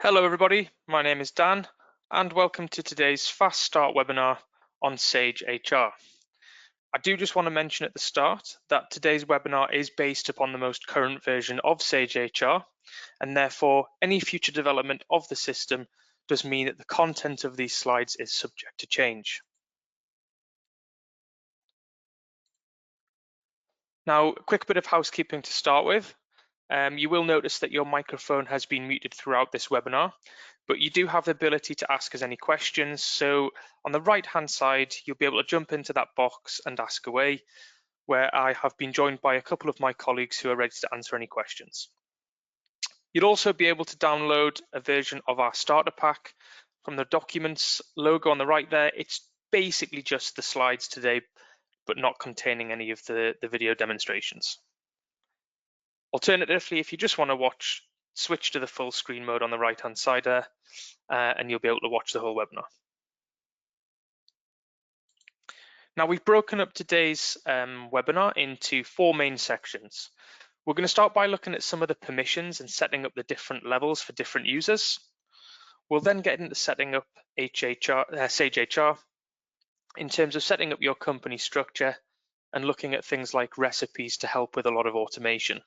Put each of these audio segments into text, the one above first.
Hello everybody, my name is Dan and welcome to today's Fast Start webinar on Sage HR. I do just want to mention at the start that today's webinar is based upon the most current version of Sage HR, and therefore any future development of the system does mean that the content of these slides is subject to change. Now, a quick bit of housekeeping to start with. You will notice that your microphone has been muted throughout this webinar, but you do have the ability to ask us any questions. So on the right-hand side, you'll be able to jump into that box and ask away, where I have been joined by a couple of my colleagues who are ready to answer any questions. You'll also be able to download a version of our starter pack from the documents logo on the right there. It's basically just the slides today, but not containing any of the video demonstrations. Alternatively, if you just want to switch to the full screen mode on the right hand side there, and you'll be able to watch the whole webinar. Now, we've broken up today's webinar into four main sections. We're going to start by looking at some of the permissions and setting up the different levels for different users. We'll then get into setting up Sage HR in terms of setting up your company structure and looking at things like recipes to help with a lot of automation.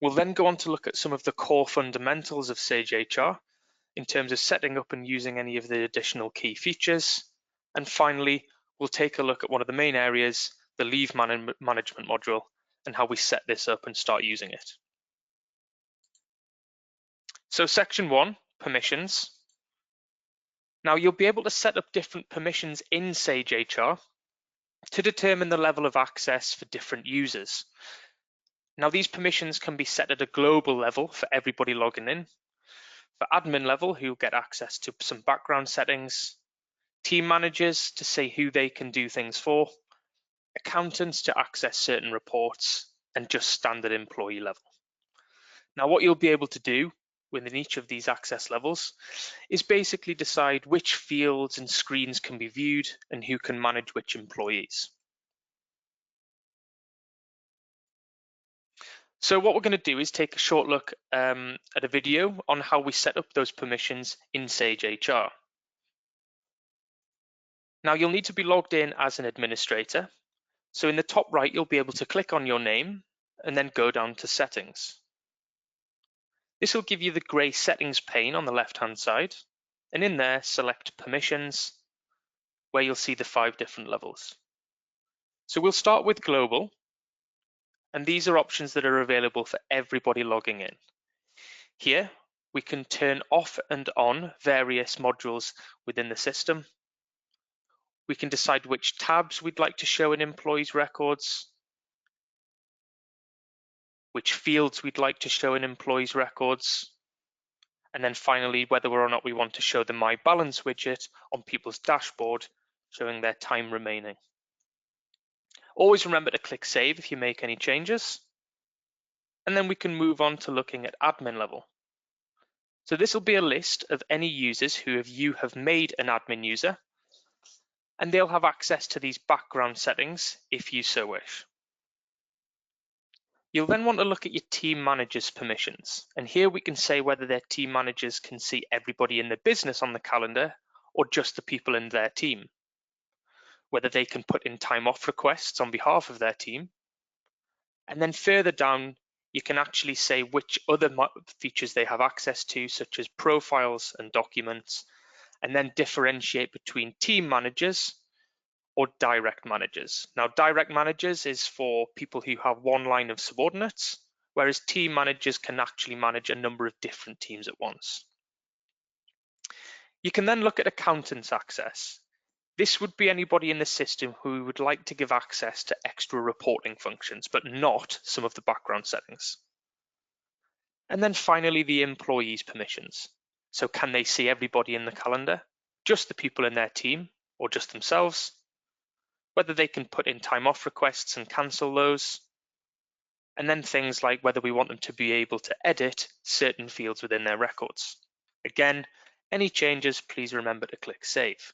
We'll then go on to look at some of the core fundamentals of Sage HR in terms of setting up and using any of the additional key features. And finally, we'll take a look at one of the main areas, the leave management module, and how we set this up and start using it. So section 1, permissions. Now you'll be able to set up different permissions in Sage HR to determine the level of access for different users. Now these permissions can be set at a global level for everybody logging in, for admin level who get access to some background settings, team managers to say who they can do things for, accountants to access certain reports, and just standard employee level. Now what you'll be able to do within each of these access levels is basically decide which fields and screens can be viewed and who can manage which employees. So what we're going to do is take a short look at a video on how we set up those permissions in Sage HR. Now you'll need to be logged in as an administrator. So in the top right, you'll be able to click on your name and then go down to settings. This will give you the grey settings pane on the left-hand side, and in there, select permissions, where you'll see the 5 different levels. So we'll start with global, and these are options that are available for everybody logging in. Here, we can turn off and on various modules within the system. We can decide which tabs we'd like to show in employees' records, which fields we'd like to show in employees' records, and then finally, whether or not we want to show the My Balance widget on people's dashboard, showing their time remaining. Always remember to click Save if you make any changes. And then we can move on to looking at admin level. So this will be a list of any users who you have made an admin user, and they'll have access to these background settings if you so wish. You'll then want to look at your team managers permissions, and here we can say whether their team managers can see everybody in the business on the calendar or just the people in their team, whether they can put in time off requests on behalf of their team, and then further down you can actually say which other features they have access to, such as profiles and documents, and then differentiate between team managers or direct managers. Now, direct managers is for people who have one line of subordinates, whereas team managers can actually manage a number of different teams at once. You can then look at accountants access. This would be anybody in the system who would like to give access to extra reporting functions, but not some of the background settings. And then finally, the employees permissions. So can they see everybody in the calendar, just the people in their team, or just themselves? Whether they can put in time off requests and cancel those. And then things like whether we want them to be able to edit certain fields within their records. Again, any changes, please remember to click Save.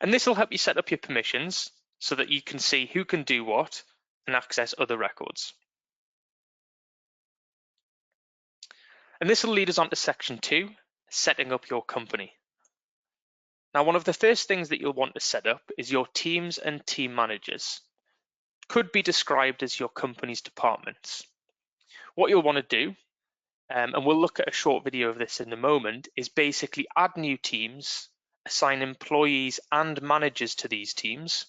And this will help you set up your permissions so that you can see who can do what and access other records. And this will lead us on to section 2, setting up your company. Now, one of the first things that you'll want to set up is your teams and team managers. Could be described as your company's departments. What you'll want to do, and we'll look at a short video of this in a moment, is basically add new teams, assign employees and managers to these teams,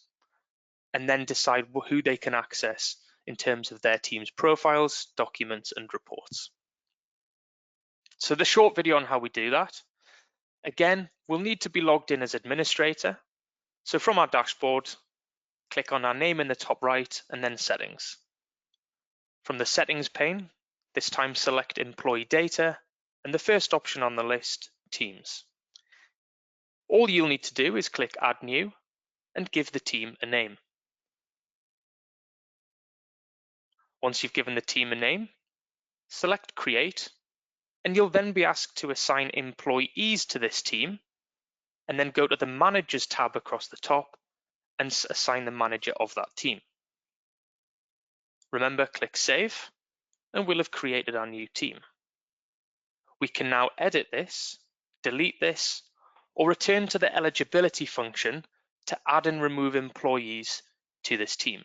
and then decide who they can access in terms of their team's profiles, documents, and reports. So the short video on how we do that. Again, we'll need to be logged in as administrator. So from our dashboard, click on our name in the top right and then settings. From the settings pane, this time select employee data and the first option on the list, teams. All you'll need to do is click add new and give the team a name. Once you've given the team a name, select create, and you'll then be asked to assign employees to this team and then go to the managers tab across the top and assign the manager of that team. Remember, click save and we'll have created our new team. We can now edit this, delete this, or return to the eligibility function to add and remove employees to this team.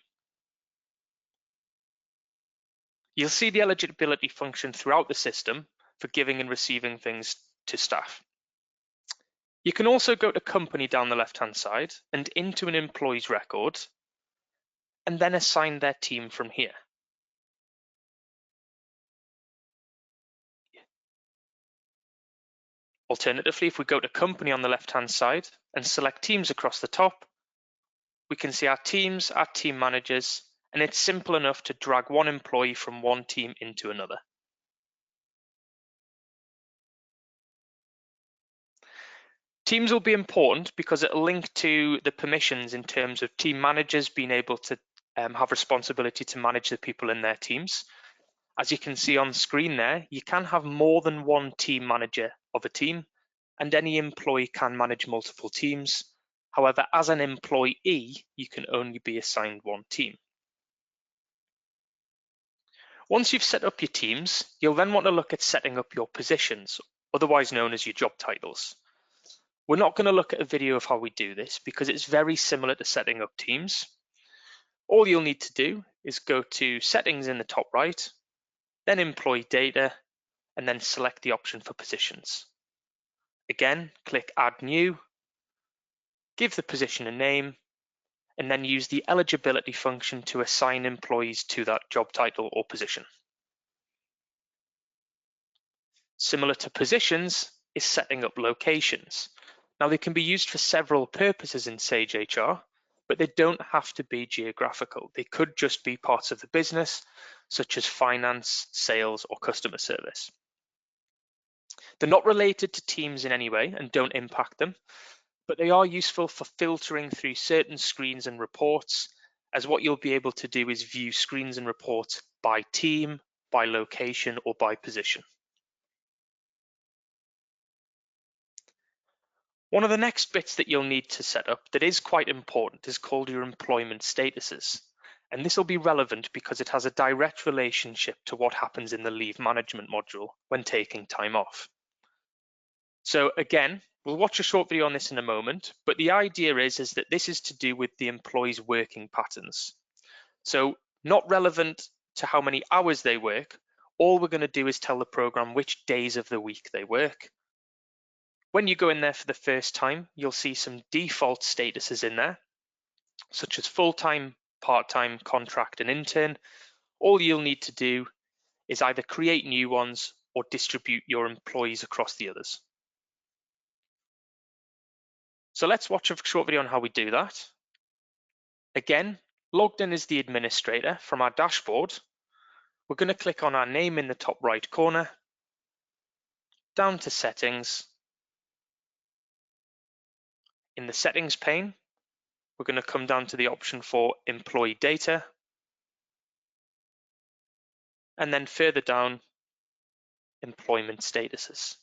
You'll see the eligibility function throughout the system for giving and receiving things to staff. You can also go to company down the left-hand side and into an employee's record and then assign their team from here. Alternatively, if we go to company on the left-hand side and select teams across the top, we can see our teams, our team managers, and it's simple enough to drag one employee from one team into another. Teams will be important because it'll link to the permissions in terms of team managers being able to have responsibility to manage the people in their teams. As you can see on screen there, you can have more than one team manager of a team, and any employee can manage multiple teams. However, as an employee, you can only be assigned one team. Once you've set up your teams, you'll then want to look at setting up your positions, otherwise known as your job titles. We're not going to look at a video of how we do this because it's very similar to setting up teams. All you'll need to do is go to settings in the top right, then employee data, and then select the option for positions. Again, click add new, give the position a name, and then use the eligibility function to assign employees to that job title or position. Similar to positions is setting up locations. Now they can be used for several purposes in Sage HR, but they don't have to be geographical. They could just be parts of the business, such as finance, sales, or customer service. They're not related to teams in any way and don't impact them, but they are useful for filtering through certain screens and reports, as what you'll be able to do is view screens and reports by team, by location, or by position. One of the next bits that you'll need to set up that is quite important is called your employment statuses. And this will be relevant because it has a direct relationship to what happens in the leave management module when taking time off. So again, we'll watch a short video on this in a moment, but the idea is that this is to do with the employee's working patterns. So not relevant to how many hours they work, all we're going to do is tell the program which days of the week they work. When you go in there for the first time, you'll see some default statuses in there, such as full-time, part-time, contract, and intern. All you'll need to do is either create new ones or distribute your employees across the others. So let's watch a short video on how we do that. Again, logged in as the administrator from our dashboard, we're going to click on our name in the top right corner, down to settings. In the settings pane, we're going to come down to the option for employee data, and then further down, employment statuses.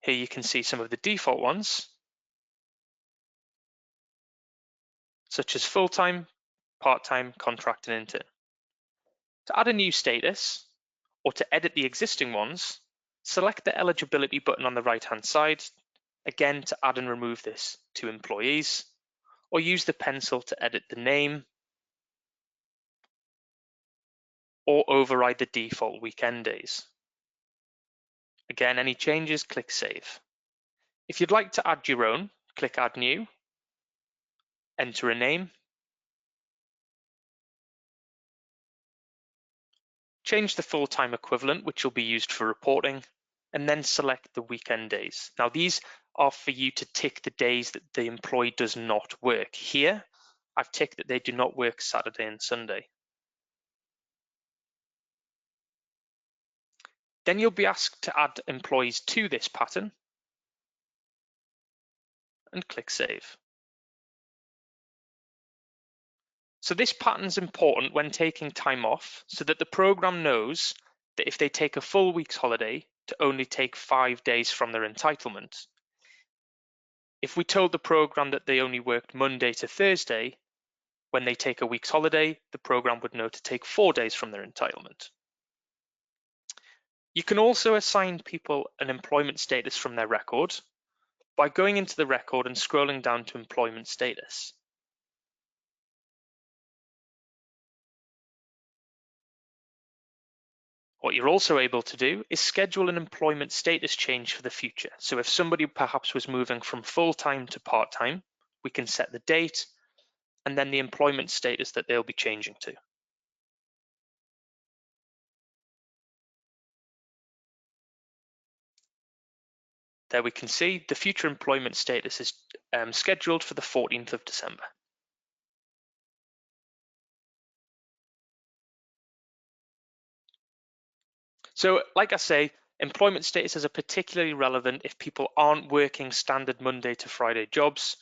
Here you can see some of the default ones, such as full-time, part-time, contract, and intern. To add a new status or to edit the existing ones, select the eligibility button on the right-hand side, again to add and remove this to employees, or use the pencil to edit the name or override the default weekend days. Again, any changes, click Save. If you'd like to add your own, click Add New, enter a name, change the full-time equivalent, which will be used for reporting, and then select the weekend days. Now, these are for you to tick the days that the employee does not work. Here, I've ticked that they do not work Saturday and Sunday. Then you'll be asked to add employees to this pattern and click Save. So this pattern is important when taking time off so that the program knows that if they take a full week's holiday, to only take 5 days from their entitlement. If we told the program that they only worked Monday to Thursday, when they take a week's holiday, the program would know to take 4 days from their entitlement. You can also assign people an employment status from their record by going into the record and scrolling down to employment status. What you're also able to do is schedule an employment status change for the future. So if somebody perhaps was moving from full-time to part-time, we can set the date and then the employment status that they'll be changing to. There we can see the future employment status is scheduled for the 14th of December. So like I say, employment statuses are particularly relevant if people aren't working standard Monday to Friday jobs.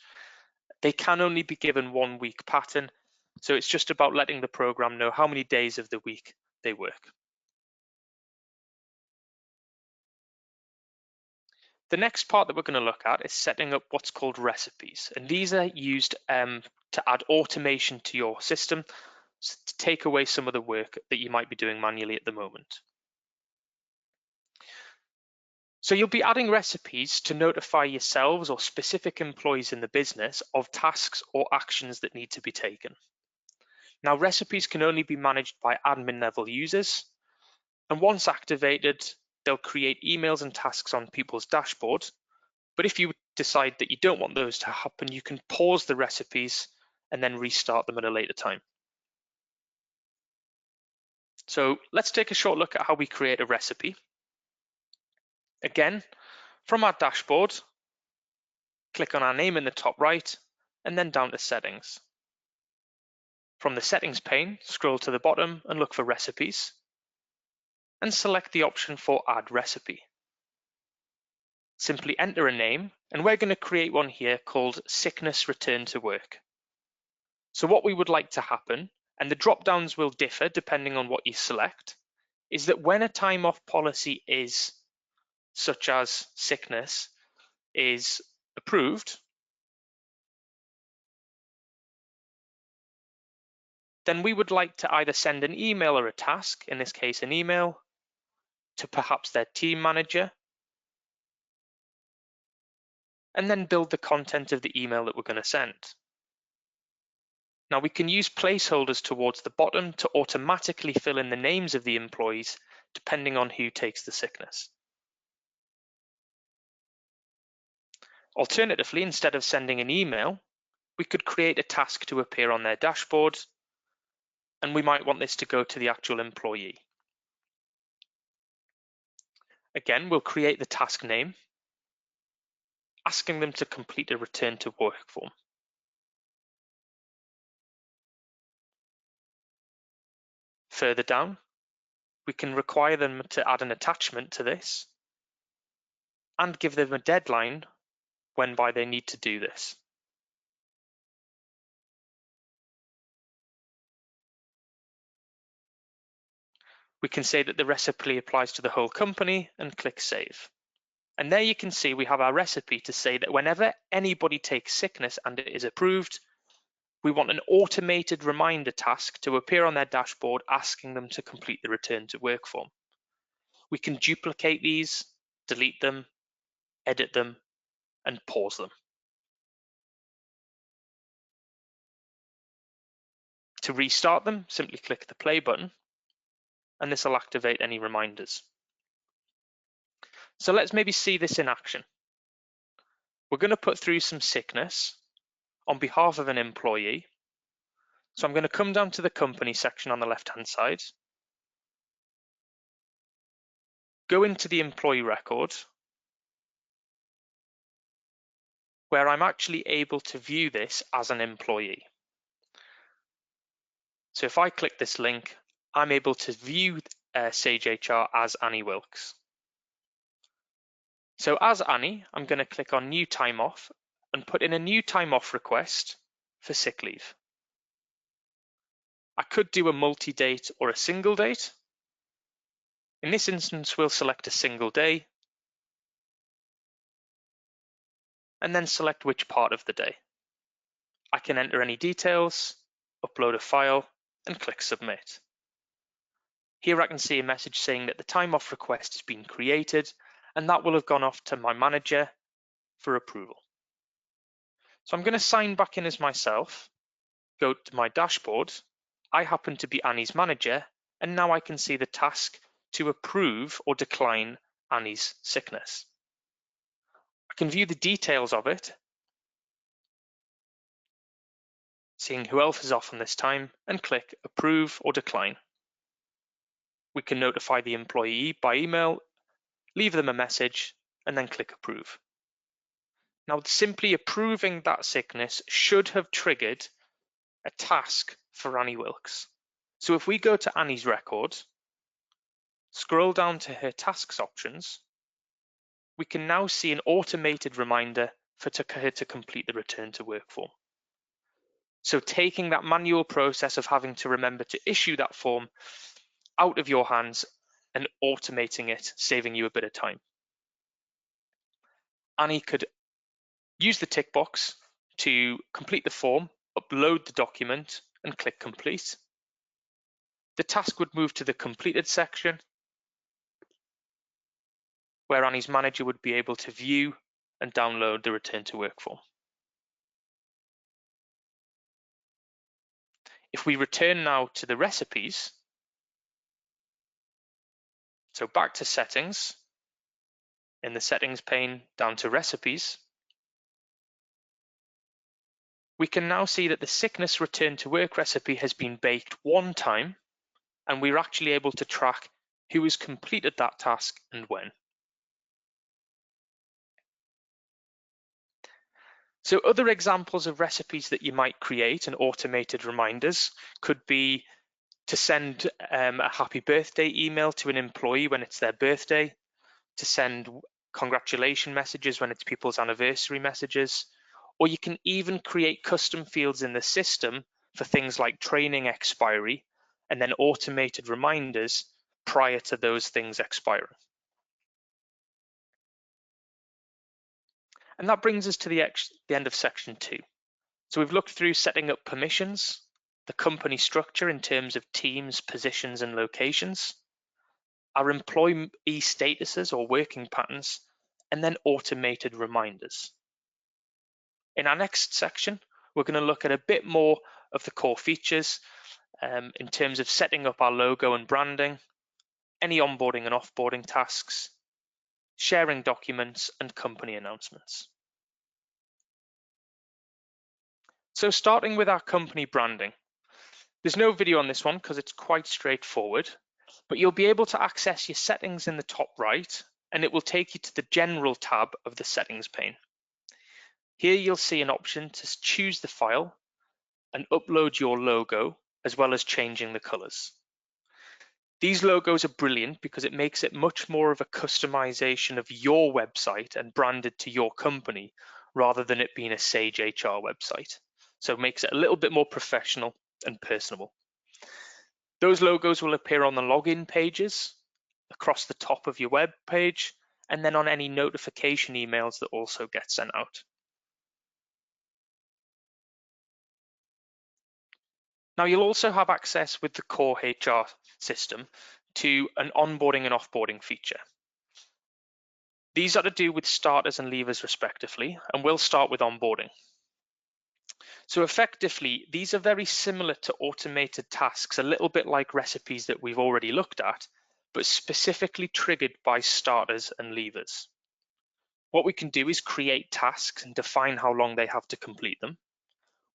They can only be given 1 week pattern. So it's just about letting the program know how many days of the week they work. The next part that we're going to look at is setting up what's called recipes. And these are used to add automation to your system to take away some of the work that you might be doing manually at the moment. So you'll be adding recipes to notify yourselves or specific employees in the business of tasks or actions that need to be taken. Now, recipes can only be managed by admin level users. And once activated, they'll create emails and tasks on people's dashboard. But if you decide that you don't want those to happen, you can pause the recipes and then restart them at a later time. So let's take a short look at how we create a recipe. Again, from our dashboard, click on our name in the top right and then down to settings. From the settings pane, scroll to the bottom and look for recipes and select the option for add recipe. Simply enter a name and we're going to create one here called sickness return to work. So what we would like to happen, and the drop downs will differ depending on what you select, is that when a time off policy is such as sickness is approved, then we would like to either send an email or a task, in this case an email, to perhaps their team manager, and then build the content of the email that we're going to send. Now we can use placeholders towards the bottom to automatically fill in the names of the employees depending on who takes the sickness. Alternatively, instead of sending an email, we could create a task to appear on their dashboard, and we might want this to go to the actual employee. Again, we'll create the task name, asking them to complete a return to work form. Further down, we can require them to add an attachment to this and give them a deadline whenby they need to do this. We can say that the recipe applies to the whole company and click Save. And there you can see we have our recipe to say that whenever anybody takes sickness and it is approved, we want an automated reminder task to appear on their dashboard asking them to complete the return to work form. We can duplicate these, delete them, edit them, and pause them. To restart them, simply click the play button, and this will activate any reminders. So let's maybe see this in action. We're going to put through some sickness on behalf of an employee. So I'm going to come down to the company section on the left-hand side, go into the employee record, where I'm actually able to view this as an employee. So if I click this link, I'm able to view Sage HR as Annie Wilkes. So as Annie, I'm going to click on New Time Off and put in a new time off request for sick leave. I could do a multi-date or a single date. In this instance, we'll select a single day and then select which part of the day. I can enter any details, upload a file, and click Submit. Here I can see a message saying that the time off request has been created, and that will have gone off to my manager for approval. So I'm going to sign back in as myself, go to my dashboard. I happen to be Annie's manager, and now I can see the task to approve or decline Annie's sickness. I can view the details of it, seeing who else is off on this time, and click Approve or Decline. We can notify the employee by email, leave them a message, and then click Approve. Now, simply approving that sickness should have triggered a task for Annie Wilkes. So if we go to Annie's record, scroll down to her tasks options, we can now see an automated reminder for her to complete the return to work form. So taking that manual process of having to remember to issue that form out of your hands and automating it, saving you a bit of time. Annie could use the tick box to complete the form, upload the document, and click Complete. The task would move to the completed section, where Annie's manager would be able to view and download the return to work form. If we return now to the recipes, so back to settings, in the settings pane down to recipes, we can now see that the sickness return to work recipe has been baked one time, and we're actually able to track who has completed that task and when. So other examples of recipes that you might create and automated reminders could be to send a happy birthday email to an employee when it's their birthday, to send congratulation messages when it's people's anniversary messages, or you can even create custom fields in the system for things like training expiry and then automated reminders prior to those things expiring. And that brings us to the end of section 2. So we've looked through setting up permissions, the company structure in terms of teams, positions, and locations, our employee statuses or working patterns, and then automated reminders. In our next section, we're going to look at a bit more of the core features in terms of setting up our logo and branding, any onboarding and offboarding tasks, sharing documents, and company announcements. So starting with our company branding, there's no video on this one because it's quite straightforward, but you'll be able to access your settings in the top right, and it will take you to the General tab of the settings pane. Here you'll see an option to choose the file and upload your logo, as well as changing the colors. These logos are brilliant because it makes it much more of a customization of your website and branded to your company rather than it being a Sage HR website. So it makes it a little bit more professional and personable. Those logos will appear on the login pages, across the top of your web page, and then on any notification emails that also get sent out. Now you'll also have access with the core HR system to an onboarding and offboarding feature. These are to do with starters and leavers respectively, and we'll start with onboarding. So effectively, these are very similar to automated tasks, a little bit like recipes that we've already looked at, but specifically triggered by starters and leavers. What we can do is create tasks and define how long they have to complete them.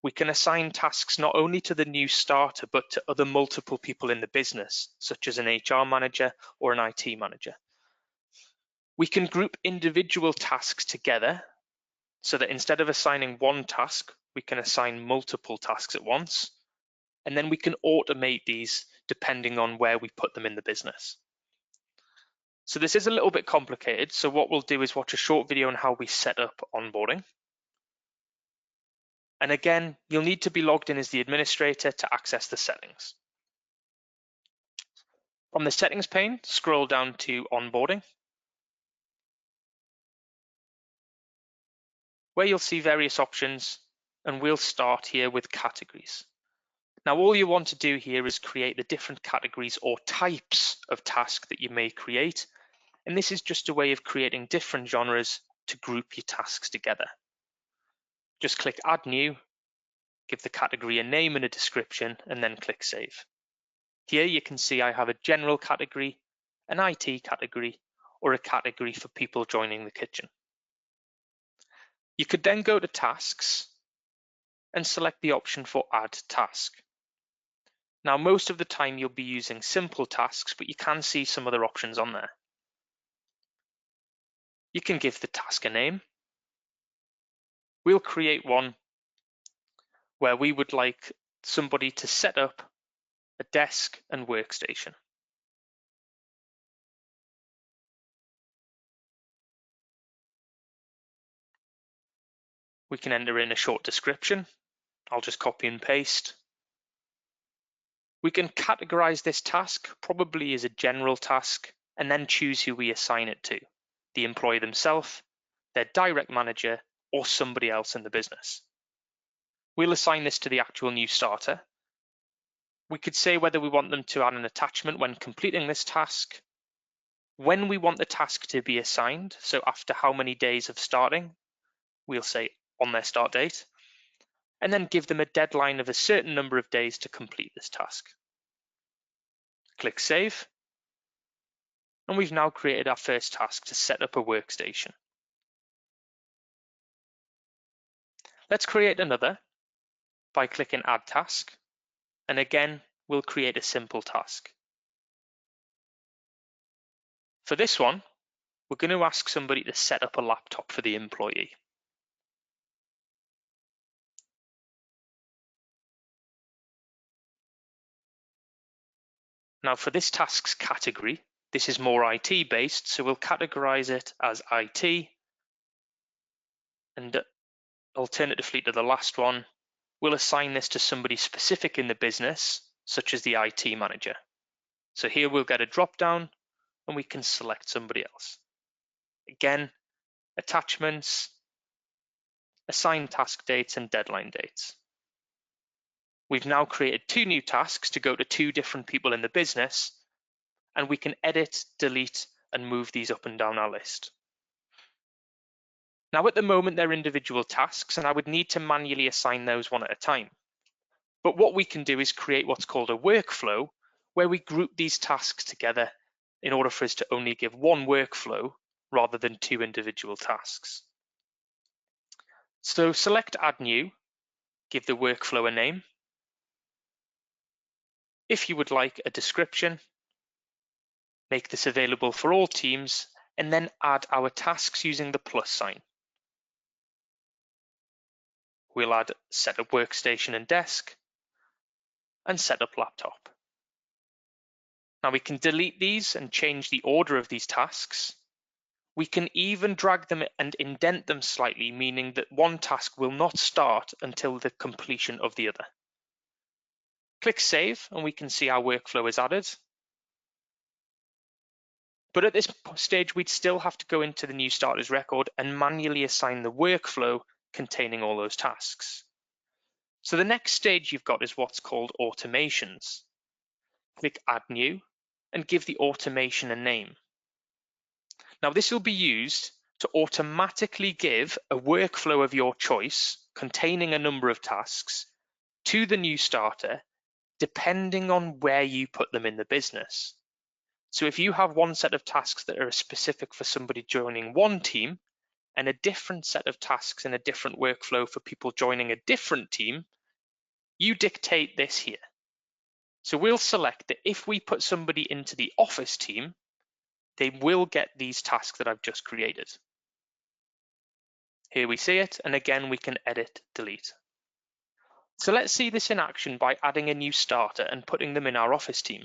We can assign tasks not only to the new starter, but to other multiple people in the business, such as an HR manager or an IT manager. We can group individual tasks together so that instead of assigning one task, we can assign multiple tasks at once. And then we can automate these depending on where we put them in the business. So this is a little bit complicated. So what we'll do is watch a short video on how we set up onboarding. And again, you'll need to be logged in as the administrator to access the settings. From the settings pane, scroll down to onboarding, where you'll see various options, and we'll start here with categories. Now, all you want to do here is create the different categories or types of task that you may create. And this is just a way of creating different genres to group your tasks together. Just click Add New, give the category a name and a description, and then click Save. Here you can see I have a general category, an IT category, or a category for people joining the kitchen. You could then go to Tasks and select the option for Add Task. Now, most of the time you'll be using simple tasks, but you can see some other options on there. You can give the task a name. We'll create one where we would like somebody to set up a desk and workstation. We can enter in a short description. I'll just copy and paste. We can categorize this task probably as a general task and then choose who we assign it to, the employee themselves, their direct manager, or somebody else in the business. We'll assign this to the actual new starter. We could say whether we want them to add an attachment when completing this task, when we want the task to be assigned, so after how many days of starting, we'll say on their start date, and then give them a deadline of a certain number of days to complete this task. Click Save, and we've now created our first task to set up a workstation. Let's create another by clicking Add Task, and again, we'll create a simple task. For this one, we're going to ask somebody to set up a laptop for the employee. Now for this task's category, this is more IT based, so we'll categorize it as IT, and alternatively to the last one, we'll assign this to somebody specific in the business, such as the IT manager. So here we'll get a drop down and we can select somebody else. Again, attachments, assign task dates and deadline dates. We've now created two new tasks to go to two different people in the business, and we can edit, delete, and move these up and down our list. Now at the moment they're individual tasks, and I would need to manually assign those one at a time. But what we can do is create what's called a workflow, where we group these tasks together in order for us to only give one workflow rather than two individual tasks. So select Add New, give the workflow a name. If you would like a description, make this available for all teams, and then add our tasks using the plus sign. We'll add set up workstation and desk, and set up laptop. Now we can delete these and change the order of these tasks. We can even drag them and indent them slightly, meaning that one task will not start until the completion of the other. Click Save, and we can see our workflow is added. But at this stage, we'd still have to go into the new starters record and manually assign the workflow containing all those tasks. So the next stage you've got is what's called automations. Click Add New and give the automation a name. Now this will be used to automatically give a workflow of your choice containing a number of tasks to the new starter depending on where you put them in the business. So if you have one set of tasks that are specific for somebody joining one team and a different set of tasks and a different workflow for people joining a different team, you dictate this here. So we'll select that if we put somebody into the office team, they will get these tasks that I've just created. Here we see it, and again we can edit, delete. So let's see this in action by adding a new starter and putting them in our office team.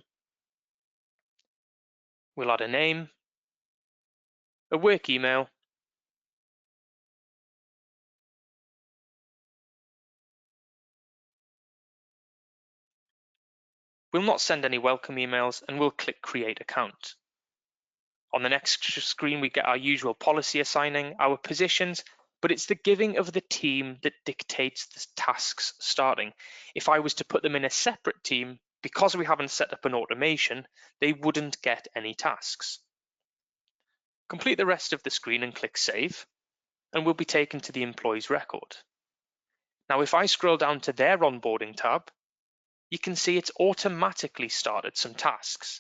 We'll add a name, a work email, we'll not send any welcome emails, and we'll click Create Account. On the next screen, we get our usual policy assigning our positions, but it's the giving of the team that dictates the tasks starting. If I was to put them in a separate team, because we haven't set up an automation, they wouldn't get any tasks. Complete the rest of the screen and click Save, and we'll be taken to the employee's record. Now, if I scroll down to their onboarding tab, you can see it's automatically started some tasks.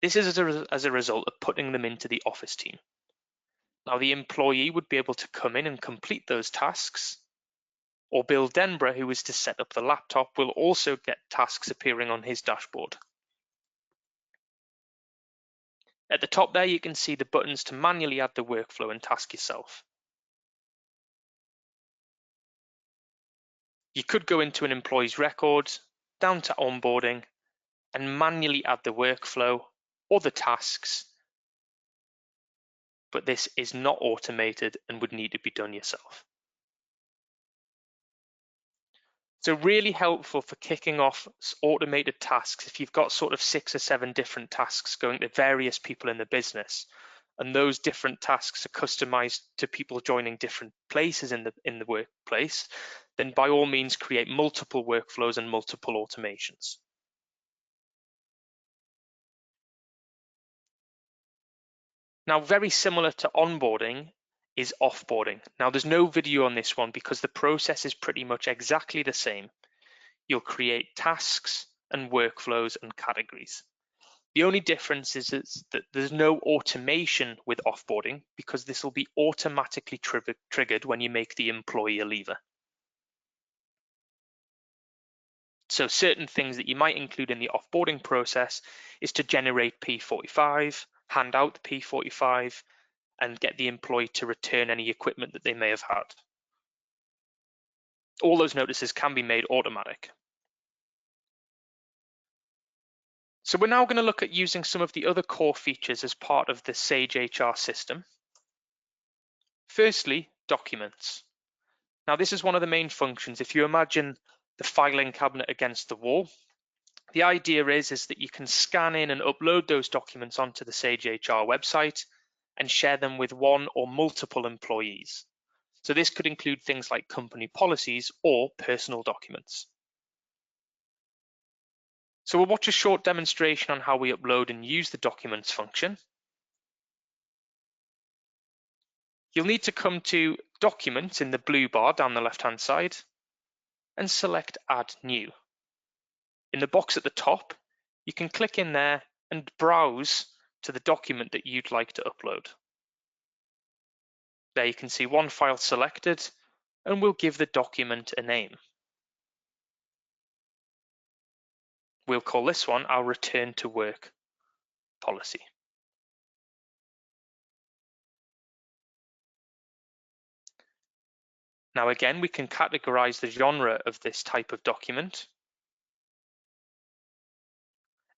This is as a result of putting them into the office team. Now the employee would be able to come in and complete those tasks, or Bill Denborough, who is to set up the laptop, will also get tasks appearing on his dashboard. At the top there, you can see the buttons to manually add the workflow and task yourself. You could go into an employee's record, down to onboarding, and manually add the workflow or the tasks, but this is not automated and would need to be done yourself. So really helpful for kicking off automated tasks if you've got sort of 6 or 7 different tasks going to various people in the business, and those different tasks are customized to people joining different places in the workplace, then by all means create multiple workflows and multiple automations. Now, very similar to onboarding is offboarding. Now, there's no video on this one because the process is pretty much exactly the same. You'll create tasks and workflows and categories. The only difference is that there's no automation with offboarding because this will be automatically triggered when you make the employee a leaver. So certain things that you might include in the offboarding process is to generate P45, hand out the P45, and get the employee to return any equipment that they may have had. All those notices can be made automatic. So we're now going to look at using some of the other core features as part of the Sage HR system. Firstly, documents. Now this is one of the main functions. If you imagine the filing cabinet against the wall, the idea is that you can scan in and upload those documents onto the Sage HR website and share them with one or multiple employees. So this could include things like company policies or personal documents. So we'll watch a short demonstration on how we upload and use the documents function. You'll need to come to Documents in the blue bar down the left-hand side and select Add New. In the box at the top, you can click in there and browse to the document that you'd like to upload. There you can see one file selected, and we'll give the document a name. We'll call this one our Return to Work policy. Now again, we can categorize the genre of this type of document.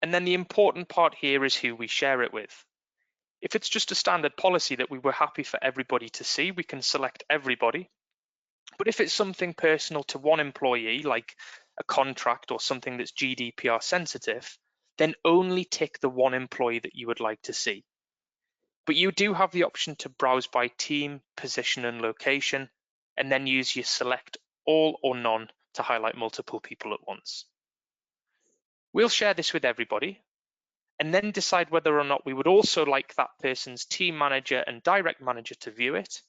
And then the important part here is who we share it with. If it's just a standard policy that we were happy for everybody to see, we can select everybody. But if it's something personal to one employee, like a contract or something that's GDPR sensitive, then only tick the one employee that you would like to see. But you do have the option to browse by team, position, and location, and then use your select all or none to highlight multiple people at once. We'll share this with everybody and then decide whether or not we would also like that person's team manager and direct manager to view it.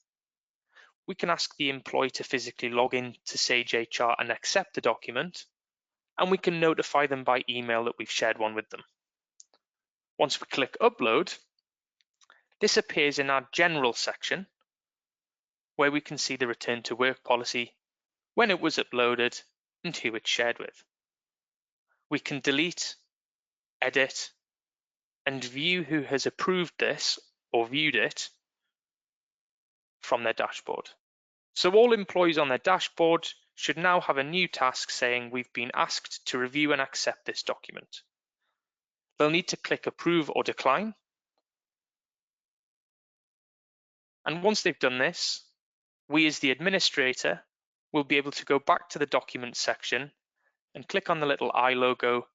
We can ask the employee to physically log in to Sage HR and accept the document, and we can notify them by email that we've shared one with them. Once we click upload, this appears in our general section where we can see the return to work policy, when it was uploaded, and who it's shared with. We can delete, edit, and view who has approved this or viewed it from their dashboard. So all employees on their dashboard should now have a new task saying we've been asked to review and accept this document. They'll need to click approve or decline. And once they've done this, we as the administrator will be able to go back to the document section and click on the little eye logo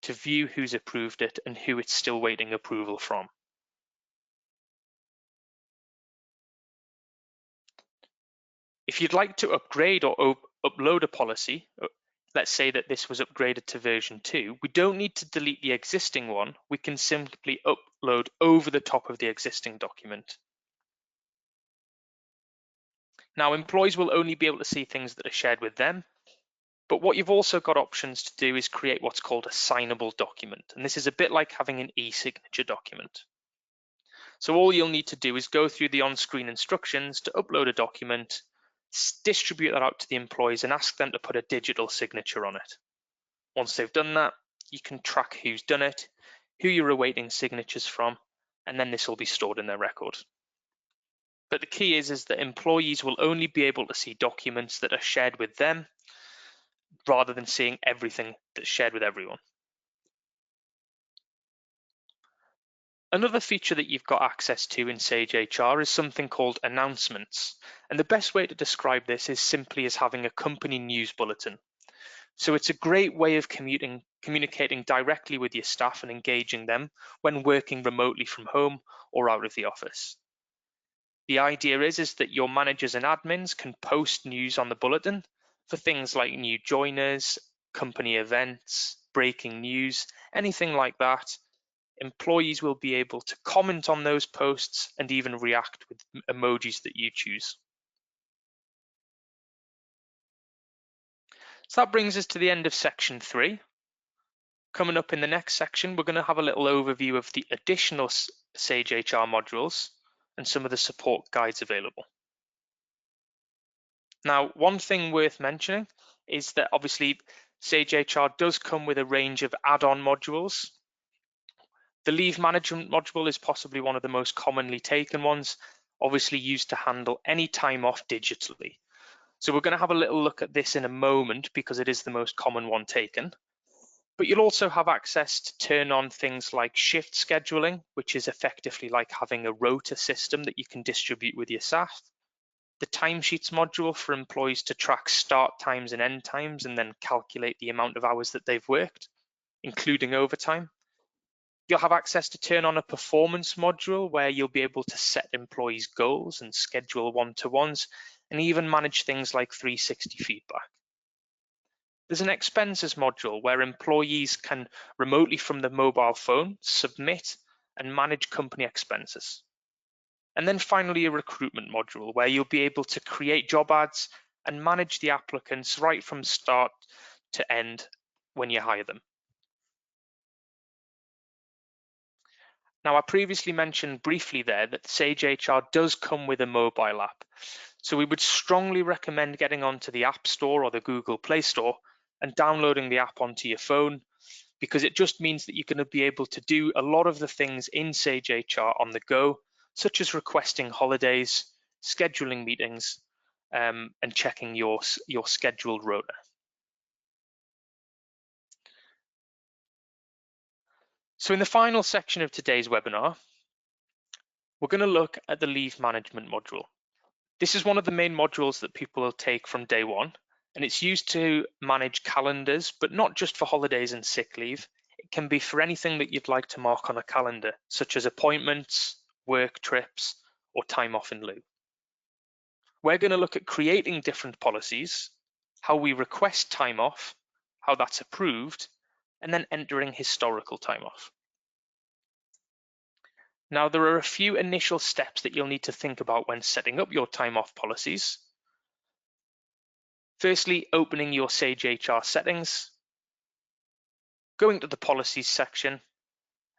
to view who's approved it and who it's still waiting approval from. If you'd like to upgrade or upload a policy, let's say that this was upgraded to version 2, we don't need to delete the existing one. We can simply upload over the top of the existing document. Now, employees will only be able to see things that are shared with them, but what you've also got options to do is create what's called a signable document. And this is a bit like having an e-signature document. So all you'll need to do is go through the on-screen instructions to upload a document, distribute that out to the employees and ask them to put a digital signature on it. Once they've done that, you can track who's done it, who you're awaiting signatures from, and then this will be stored in their record. But the key is that employees will only be able to see documents that are shared with them rather than seeing everything that's shared with everyone. Another feature that you've got access to in Sage HR is something called announcements. And the best way to describe this is simply as having a company news bulletin. So it's a great way of communicating directly with your staff and engaging them when working remotely from home or out of the office. The idea is that your managers and admins can post news on the bulletin for things like new joiners, company events, breaking news, anything like that. Employees will be able to comment on those posts and even react with emojis that you choose. So that brings us to the end of section 3. Coming up in the next section, we're going to have a little overview of the additional Sage HR modules and some of the support guides available. Now, one thing worth mentioning is that obviously Sage HR does come with a range of add-on modules. The leave management module is possibly one of the most commonly taken ones, obviously used to handle any time off digitally. So we're going to have a little look at this in a moment because it is the most common one taken. But you'll also have access to turn on things like shift scheduling, which is effectively like having a rota system that you can distribute with your staff. The timesheets module for employees to track start times and end times and then calculate the amount of hours that they've worked, including overtime. You'll have access to turn on a performance module where you'll be able to set employees' goals and schedule one-to-ones and even manage things like 360 feedback. There's an expenses module where employees can remotely from the mobile phone submit and manage company expenses. And then finally a recruitment module where you'll be able to create job ads and manage the applicants right from start to end when you hire them. Now, I previously mentioned briefly there that Sage HR does come with a mobile app. So we would strongly recommend getting onto the App Store or the Google Play Store and downloading the app onto your phone, because it just means that you're going to be able to do a lot of the things in Sage HR on the go, such as requesting holidays, scheduling meetings, and checking your scheduled rota. So in the final section of today's webinar, we're going to look at the leave management module. This is one of the main modules that people will take from day one, and it's used to manage calendars, but not just for holidays and sick leave. It can be for anything that you'd like to mark on a calendar, such as appointments, work trips, or time off in lieu. We're going to look at creating different policies how we request time off, how that's approved, and then entering historical time off. Now, there are a few initial steps that you'll need to think about when setting up your time off policies. Firstly, opening your Sage HR settings, going to the policies section,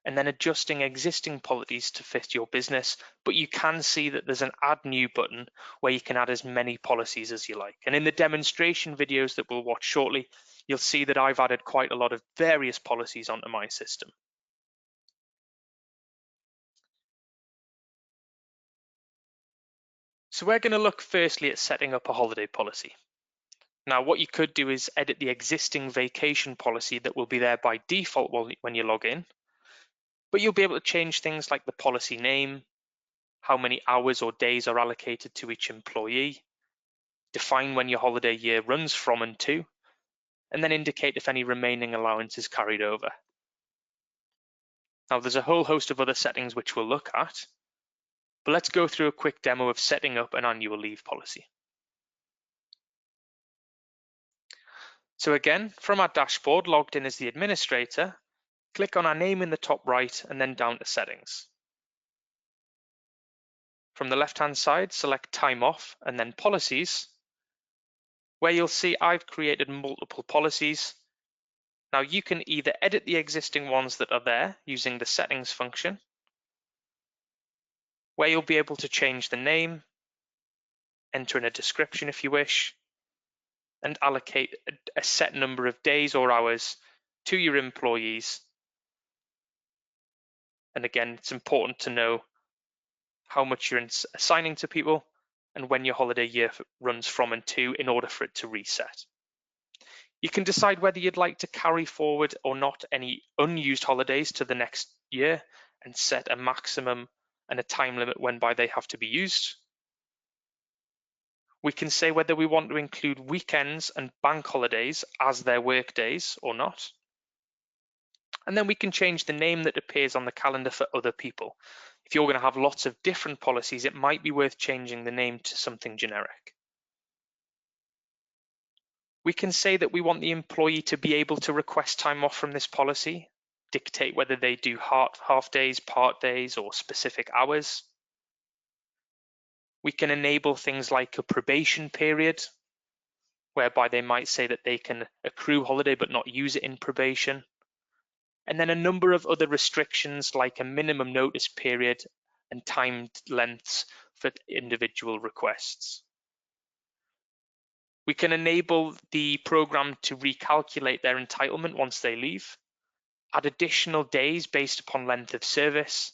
and then adjusting existing policies to fit your business. But you can see that there's an add new button where you can add as many policies as you like. And in the demonstration videos that we'll watch shortly, you'll see that I've added quite a lot of various policies onto my system. So we're going to look firstly at setting up a holiday policy. Now, what you could do is edit the existing vacation policy that will be there by default when you log in, but you'll be able to change things like the policy name, how many hours or days are allocated to each employee, define when your holiday year runs from and to, and then indicate if any remaining allowance is carried over. Now, there's a whole host of other settings which we'll look at, but let's go through a quick demo of setting up an annual leave policy. So again, from our dashboard, logged in as the administrator, click on our name in the top right and then down to settings. From the left-hand side, select time off and then policies, where you'll see I've created multiple policies. Now you can either edit the existing ones that are there using the settings function, where you'll be able to change the name, enter in a description if you wish, and allocate a set number of days or hours to your employees. And again, it's important to know how much you're assigning to people and when your holiday year runs from and to in order for it to reset. You can decide whether you'd like to carry forward or not any unused holidays to the next year and set a maximum and a time limit whereby they have to be used. We can say whether we want to include weekends and bank holidays as their work days or not. And then we can change the name that appears on the calendar for other people. If you're going to have lots of different policies, it might be worth changing the name to something generic. We can say that we want the employee to be able to request time off from this policy, dictate whether they do half days, part days, or specific hours. We can enable things like a probation period, whereby they might say that they can accrue holiday but not use it in probation. And then a number of other restrictions like a minimum notice period and timed lengths for individual requests. We can enable the program to recalculate their entitlement once they leave, add additional days based upon length of service,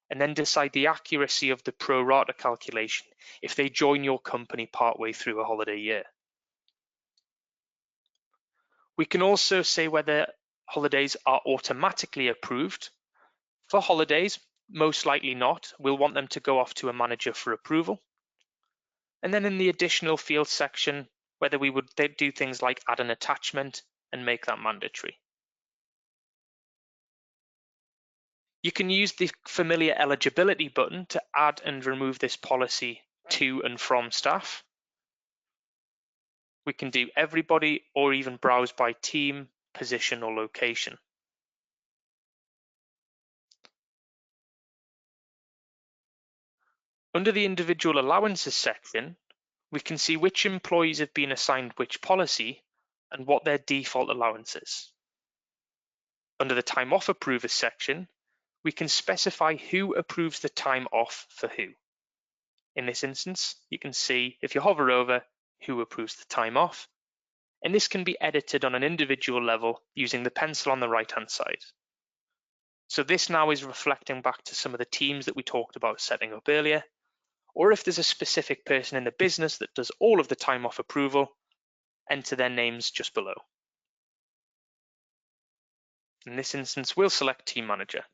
and then decide the accuracy of the pro rata calculation if they join your company partway through a holiday year. We can also say whether holidays are automatically approved. For holidays, most likely not. We'll want them to go off to a manager for approval. And then in the additional field section, whether we would do things like add an attachment and make that mandatory. You can use the familiar eligibility button to add and remove this policy to and from staff. We can do everybody or even browse by team, position or location. Under the individual allowances section, we can see which employees have been assigned which policy and what their default allowance is. Under the time off approvers section, we can specify who approves the time off for who. In this instance, you can see if you hover over who approves the time off, and this can be edited on an individual level using the pencil on the right-hand side. So this now is reflecting back to some of the teams that we talked about setting up earlier, or if there's a specific person in the business that does all of the time off approval, enter their names just below. In this instance, we'll select Team Manager.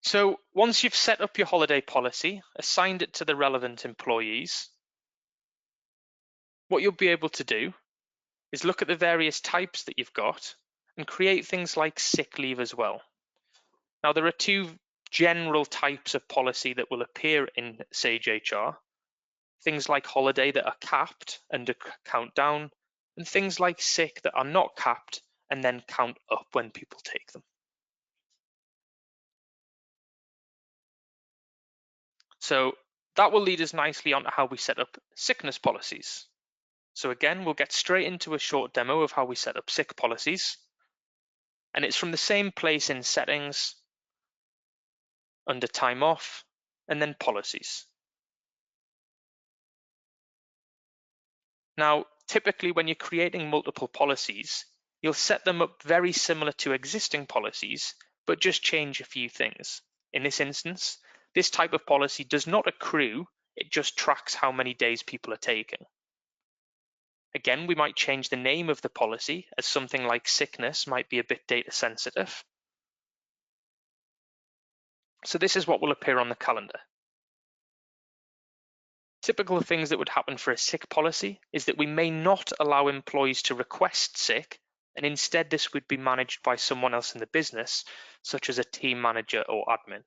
So once you've set up your holiday policy, assigned it to the relevant employees, what you'll be able to do is look at the various types that you've got and create things like sick leave as well. Now, there are two general types of policy that will appear in Sage HR. Things like holiday that are capped and count down, and things like sick that are not capped and then count up when people take them. So that will lead us nicely onto how we set up sickness policies. So again, we'll get straight into a short demo of how we set up sick policies. And it's from the same place in settings, under time off, and then policies. Now, typically when you're creating multiple policies, you'll set them up very similar to existing policies, but just change a few things. In this instance, this type of policy does not accrue, it just tracks how many days people are taking. Again, we might change the name of the policy, as something like sickness might be a bit data sensitive. So this is what will appear on the calendar. Typical things that would happen for a sick policy is that we may not allow employees to request sick, and instead this would be managed by someone else in the business, such as a team manager or admin.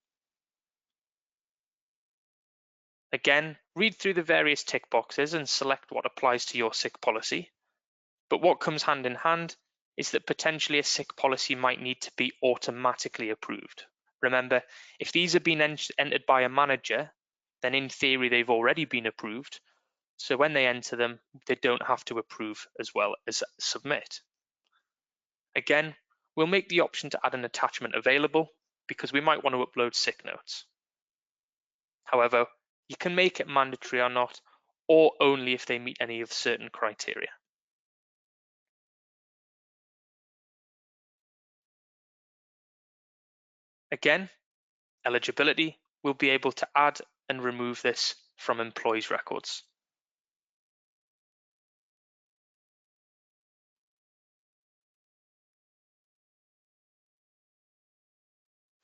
Again, read through the various tick boxes and select what applies to your sick policy. But what comes hand in hand is that potentially a sick policy might need to be automatically approved. Remember, if these have been entered by a manager, then in theory they've already been approved. So when they enter them, they don't have to approve as well as submit. Again, we'll make the option to add an attachment available because we might want to upload sick notes. However, you can make it mandatory or not, or only if they meet any of certain criteria. Again, eligibility, we'll be able to add and remove this from employees' records.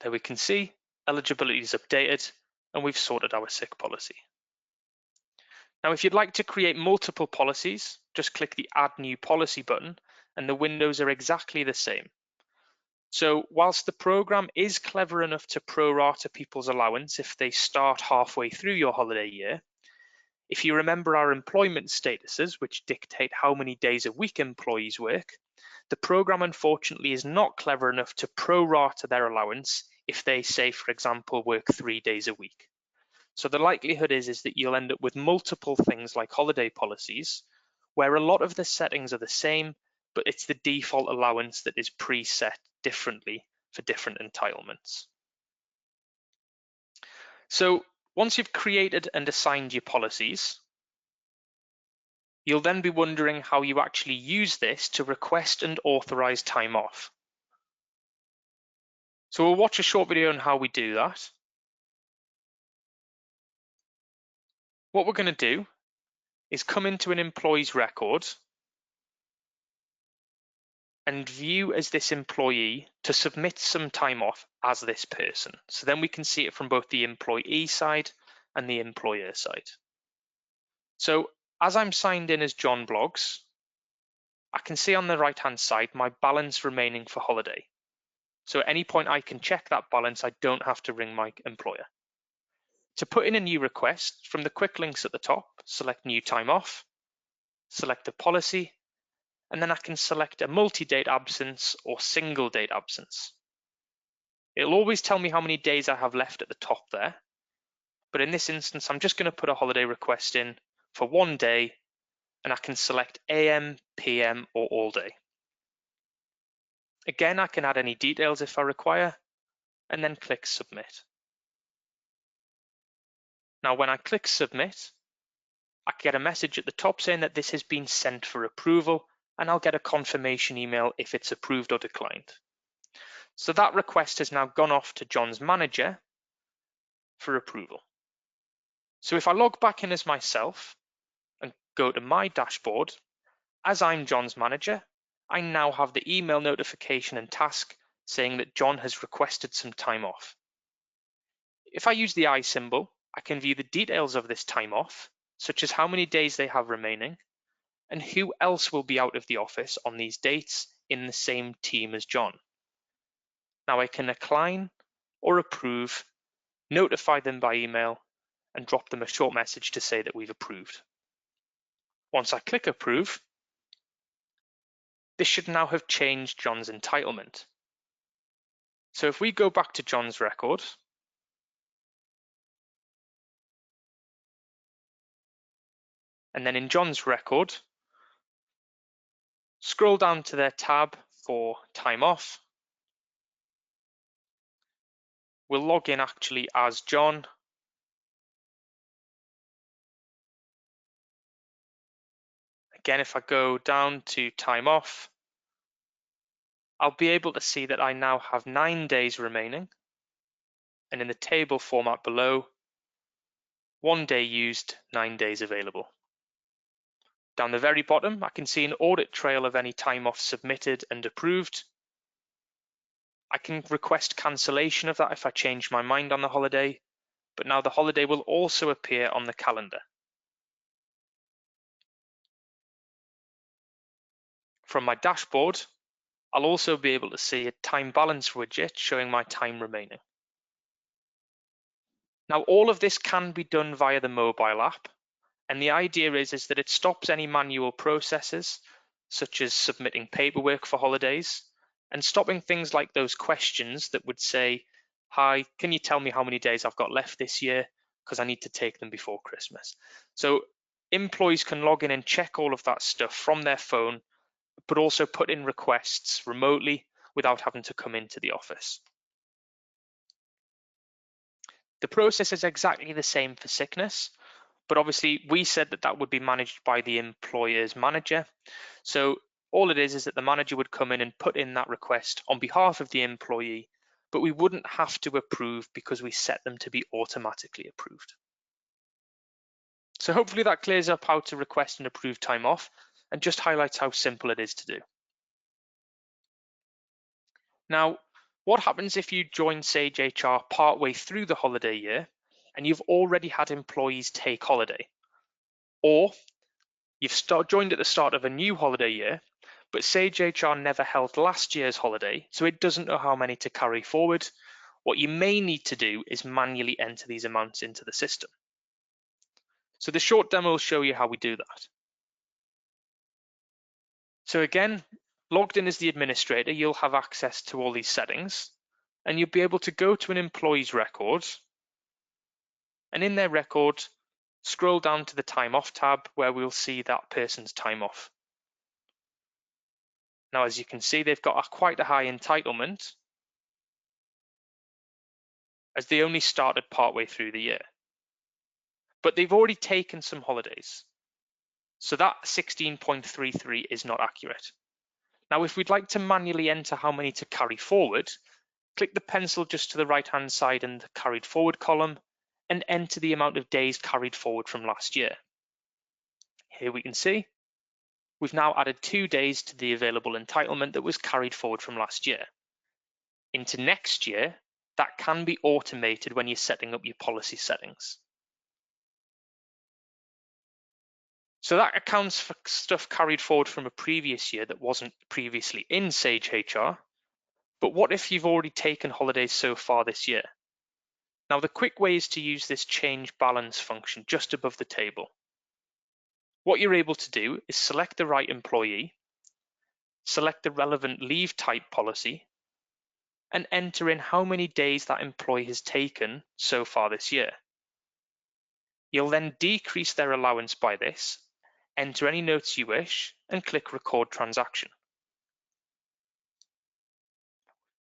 There we can see eligibility is updated and we've sorted our sick policy. Now, if you'd like to create multiple policies, just click the Add New Policy button and the windows are exactly the same. So whilst the program is clever enough to prorata people's allowance if they start halfway through your holiday year, if you remember our employment statuses, which dictate how many days a week employees work, the program unfortunately is not clever enough to prorata their allowance if they, say, for example, work 3 days a week. So the likelihood is that you'll end up with multiple things like holiday policies, where a lot of the settings are the same, but it's the default allowance that is preset differently for different entitlements. So once you've created and assigned your policies, you'll then be wondering how you actually use this to request and authorize time off. So we'll watch a short video on how we do that. What we're going to do is come into an employee's record and view as this employee to submit some time off as this person. So then we can see it from both the employee side and the employer side. So as I'm signed in as John Bloggs, I can see on the right-hand side my balance remaining for holiday. So at any point I can check that balance, I don't have to ring my employer. To put in a new request, from the quick links at the top, select New Time Off, select a policy, and then I can select a multi-date absence or single date absence. It'll always tell me how many days I have left at the top there, but in this instance, I'm just going to put a holiday request in for 1 day, and I can select AM, PM, or all day. Again, I can add any details if I require, and then click Submit. Now, when I click Submit, I get a message at the top saying that this has been sent for approval, and I'll get a confirmation email if it's approved or declined. So that request has now gone off to John's manager for approval. So if I log back in as myself and go to my dashboard, as I'm John's manager, I now have the email notification and task saying that John has requested some time off. If I use the I symbol, I can view the details of this time off, such as how many days they have remaining, and who else will be out of the office on these dates in the same team as John. Now I can decline or approve, notify them by email, and drop them a short message to say that we've approved. Once I click approve, this should now have changed John's entitlement. So if we go back to John's record, and then in John's record, scroll down to their tab for time off. We'll log in actually as John. Again, if I go down to time off, I'll be able to see that I now have 9 days remaining. And in the table format below, 1 day used, 9 days available. Down the very bottom, I can see an audit trail of any time off submitted and approved. I can request cancellation of that if I change my mind on the holiday, but now the holiday will also appear on the calendar. From my dashboard, I'll also be able to see a time balance widget showing my time remaining. Now, all of this can be done via the mobile app, and the idea is that it stops any manual processes, such as submitting paperwork for holidays, and stopping things like those questions that would say, "Hi, can you tell me how many days I've got left this year? Because I need to take them before Christmas." So employees can log in and check all of that stuff from their phone, but also put in requests remotely without having to come into the office. The process is exactly the same for sickness, but obviously we said that that would be managed by the employer's manager. So all it is that the manager would come in and put in that request on behalf of the employee, but we wouldn't have to approve because we set them to be automatically approved. So hopefully that clears up how to request and approve time off and just highlights how simple it is to do. Now, what happens if you join Sage HR partway through the holiday year and you've already had employees take holiday? Or you've joined at the start of a new holiday year, but Sage HR never held last year's holiday, so it doesn't know how many to carry forward. What you may need to do is manually enter these amounts into the system. So the short demo will show you how we do that. So again, logged in as the administrator, you'll have access to all these settings, and you'll be able to go to an employee's record, and in their record, scroll down to the time off tab where we'll see that person's time off. Now, as you can see, they've got quite a high entitlement as they only started partway through the year. But they've already taken some holidays. So that 16.33 is not accurate. Now, if we'd like to manually enter how many to carry forward, click the pencil just to the right-hand side in the carried forward column and enter the amount of days carried forward from last year. Here we can see we've now added 2 days to the available entitlement that was carried forward from last year. Into next year, that can be automated when you're setting up your policy settings. So that accounts for stuff carried forward from a previous year that wasn't previously in Sage HR. But what if you've already taken holidays so far this year? Now, the quick way is to use this change balance function just above the table. What you're able to do is select the right employee, select the relevant leave type policy, and enter in how many days that employee has taken so far this year. You'll then decrease their allowance by this, enter any notes you wish, and click Record Transaction.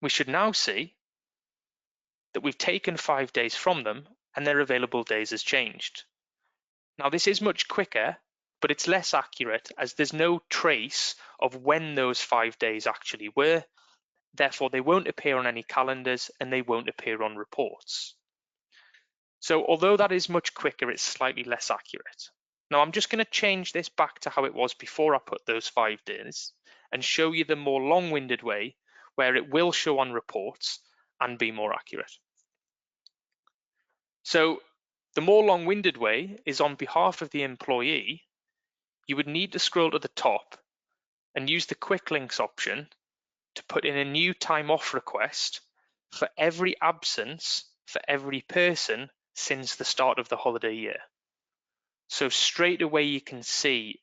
We should now see that we've taken 5 days from them and their available days has changed. Now, this is much quicker, but it's less accurate as there's no trace of when those 5 days actually were. Therefore, they won't appear on any calendars and they won't appear on reports. So although that is much quicker, it's slightly less accurate. Now, I'm just going to change this back to how it was before I put those 5 days and show you the more long-winded way where it will show on reports and be more accurate. So the more long-winded way is on behalf of the employee, you would need to scroll to the top and use the quick links option to put in a new time off request for every absence for every person since the start of the holiday year. So straight away you can see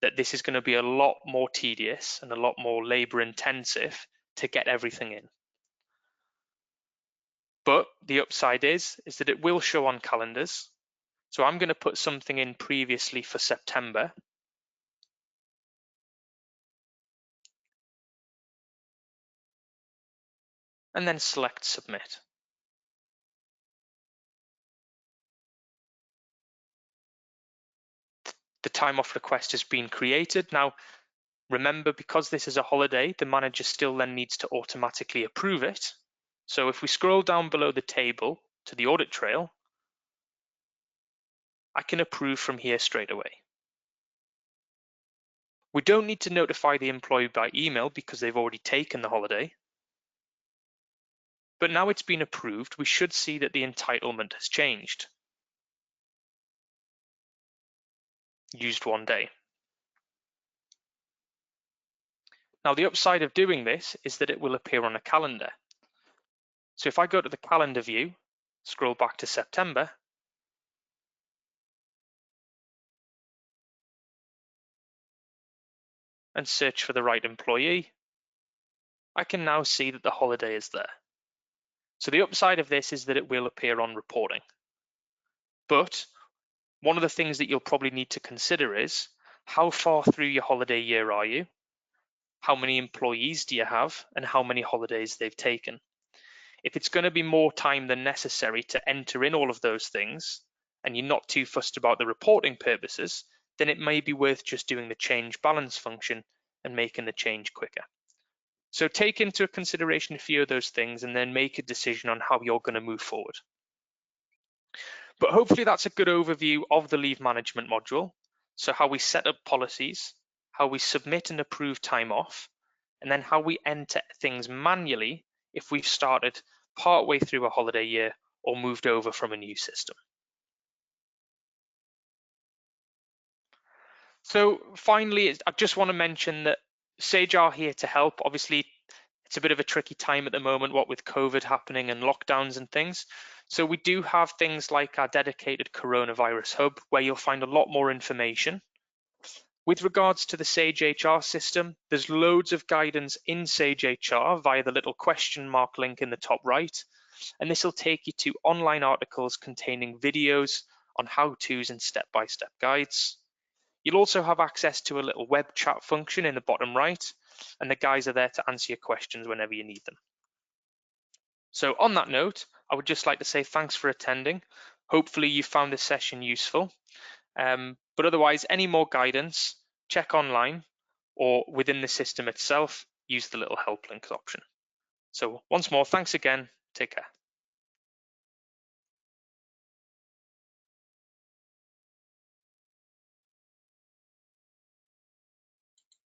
that this is going to be a lot more tedious and a lot more labor intensive to get everything in. But the upside is that it will show on calendars. So I'm going to put something in previously for September. And then select submit. The time off request has been created. Now, remember, because this is a holiday, the manager still then needs to automatically approve it. So if we scroll down below the table to the audit trail, I can approve from here straight away. We don't need to notify the employee by email because they've already taken the holiday. But now it's been approved, we should see that the entitlement has changed. Used 1 day. Now the upside of doing this is that it will appear on a calendar. So if I go to the calendar view, scroll back to September, and search for the right employee, I can now see that the holiday is there. So the upside of this is that it will appear on reporting. But one of the things that you'll probably need to consider is how far through your holiday year are you? How many employees do you have? And how many holidays they've taken? If it's going to be more time than necessary to enter in all of those things, and you're not too fussed about the reporting purposes, then it may be worth just doing the change balance function and making the change quicker. So take into consideration a few of those things and then make a decision on how you're going to move forward. But hopefully that's a good overview of the leave management module. So how we set up policies, how we submit and approve time off, and then how we enter things manually if we've started partway through a holiday year or moved over from a new system. So finally, I just want to mention that Sage are here to help. Obviously, it's a bit of a tricky time at the moment, what with COVID happening and lockdowns and things. So we do have things like our dedicated coronavirus hub where you'll find a lot more information. With regards to the Sage HR system, there's loads of guidance in Sage HR via the little question mark link in the top right. And this will take you to online articles containing videos on how-tos and step-by-step guides. You'll also have access to a little web chat function in the bottom right, and the guys are there to answer your questions whenever you need them. So on that note, I would just like to say thanks for attending. Hopefully you found this session useful. But otherwise, any more guidance, check online or within the system itself, use the little help links option. So once more, thanks again. Take care.